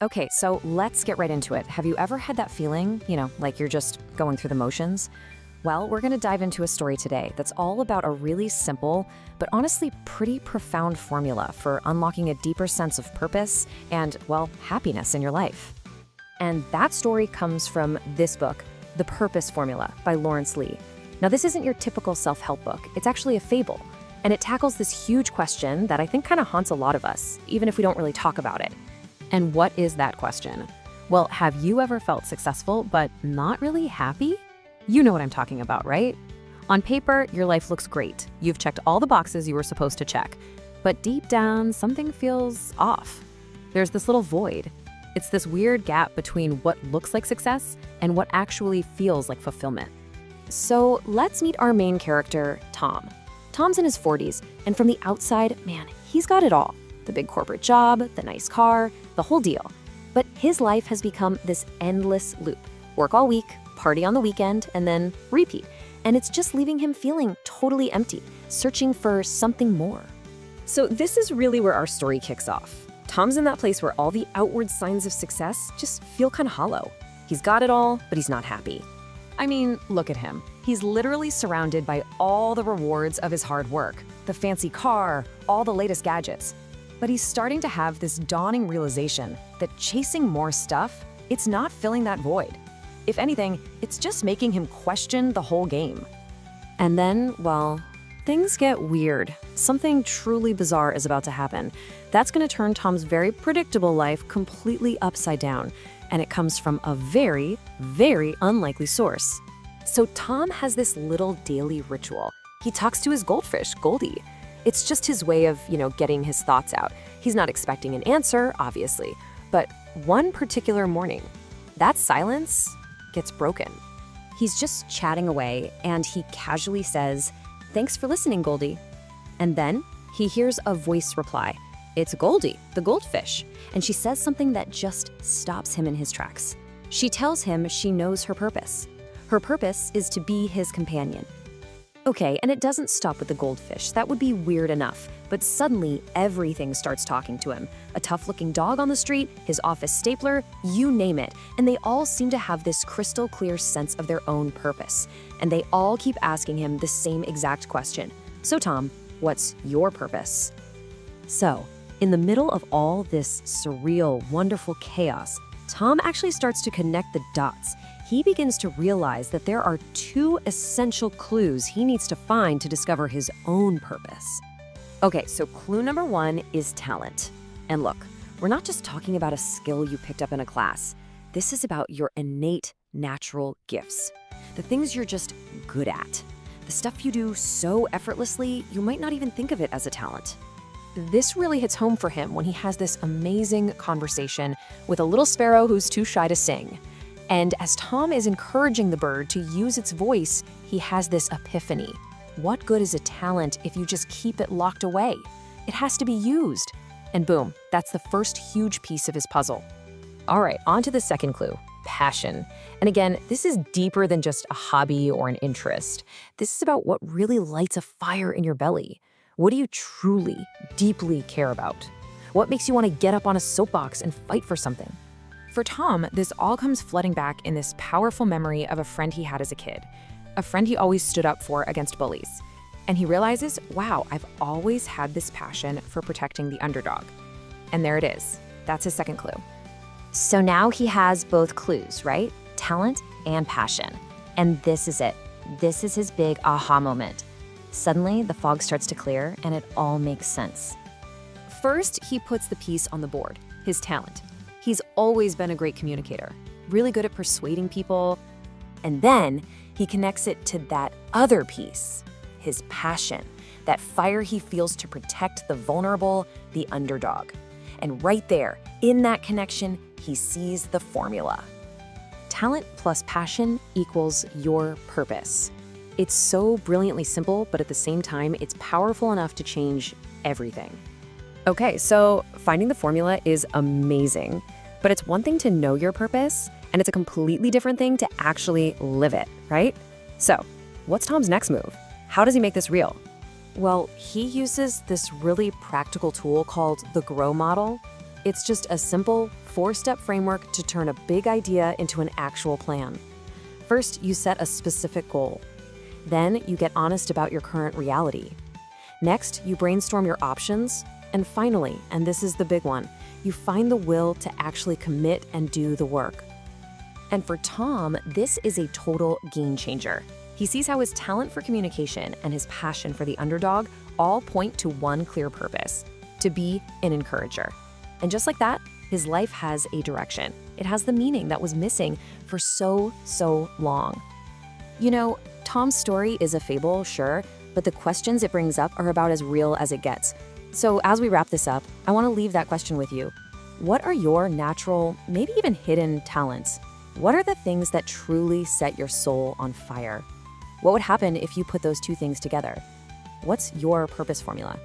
Okay, so let's get right into it. Have you ever had that feeling, like you're just going through the motions? Well, we're going to dive into a story today that's all about a really simple, but honestly pretty profound formula for unlocking a deeper sense of purpose and, well, happiness in your life. And that story comes from this book, The Purpose Formula by Lawrence Lee. Now, this isn't your typical self-help book. It's actually a fable, and it tackles this huge question that I think kind of haunts a lot of us, even if we don't really talk about it. And what is that question? Well, have you ever felt successful but not really happy? You know what I'm talking about, right? On paper, your life looks great. You've checked all the boxes you were supposed to check. But deep down, something feels off. There's this little void. It's this weird gap between what looks like success and what actually feels like fulfillment. So let's meet our main character, Tom. Tom's in his 40s, and from the outside, man, he's got it all. The big corporate job, the nice car, the whole deal. But his life has become this endless loop. Work all week, party on the weekend, and then repeat. And it's just leaving him feeling totally empty, searching for something more. So this is really where our story kicks off. Tom's in that place where all the outward signs of success just feel kind of hollow. He's got it all, but he's not happy. I mean, look at him. He's literally surrounded by all the rewards of his hard work. The fancy car, all the latest gadgets. But he's starting to have this dawning realization that chasing more stuff, it's not filling that void. If anything, it's just making him question the whole game. And then, well, things get weird. Something truly bizarre is about to happen. That's going to turn Tom's very predictable life completely upside down. And it comes from a very, very unlikely source. So Tom has this little daily ritual. He talks to his goldfish, Goldie. It's just his way of, getting his thoughts out. He's not expecting an answer, obviously. But one particular morning, that silence gets broken. He's just chatting away, and he casually says, "Thanks for listening, Goldie." And then he hears a voice reply. It's Goldie, the goldfish, and she says something that just stops him in his tracks. She tells him she knows her purpose. Her purpose is to be his companion. Okay, and it doesn't stop with the goldfish. That would be weird enough. But suddenly, everything starts talking to him. A tough-looking dog on the street, his office stapler, you name it. And they all seem to have this crystal clear sense of their own purpose. And they all keep asking him the same exact question. So Tom, what's your purpose? So, in the middle of all this surreal, wonderful chaos, Tom actually starts to connect the dots. He begins to realize that there are two essential clues he needs to find to discover his own purpose. Okay, so clue number one is talent. And look, we're not just talking about a skill you picked up in a class. This is about your innate, natural gifts. The things you're just good at. The stuff you do so effortlessly, you might not even think of it as a talent. This really hits home for him when he has this amazing conversation with a little sparrow who's too shy to sing. And as Tom is encouraging the bird to use its voice, he has this epiphany. What good is a talent if you just keep it locked away? It has to be used. And boom, that's the first huge piece of his puzzle. All right, on to the second clue, passion. And again, this is deeper than just a hobby or an interest. This is about what really lights a fire in your belly. What do you truly, deeply care about? What makes you want to get up on a soapbox and fight for something? For Tom, this all comes flooding back in this powerful memory of a friend he had as a kid, a friend he always stood up for against bullies. And he realizes, wow, I've always had this passion for protecting the underdog. And there it is. That's his second clue. So now he has both clues, right? Talent and passion. And this is it. This is his big aha moment. Suddenly, the fog starts to clear, and it all makes sense. First, he puts the piece on the board, his talent. He's always been a great communicator, really good at persuading people. And then he connects it to that other piece, his passion, that fire he feels to protect the vulnerable, the underdog. And right there, in that connection, he sees the formula. Talent plus passion equals your purpose. It's so brilliantly simple, but at the same time, it's powerful enough to change everything. Okay, so finding the formula is amazing. But it's one thing to know your purpose, and it's a completely different thing to actually live it, right? So, what's Tom's next move? How does he make this real? Well, he uses this really practical tool called the GROW model. It's just a simple 4-step framework to turn a big idea into an actual plan. First, you set a specific goal. Then, you get honest about your current reality. Next, you brainstorm your options. And finally, and this is the big one, you find the will to actually commit and do the work. And for Tom, this is a total game changer. He sees how his talent for communication and his passion for the underdog all point to one clear purpose: to be an encourager. And just like that, his life has a direction. It has the meaning that was missing for so long. You know, Tom's story is a fable, sure, but the questions it brings up are about as real as it gets. So as we wrap this up, I want to leave that question with you. What are your natural, maybe even hidden talents? What are the things that truly set your soul on fire? What would happen if you put those two things together? What's your purpose formula?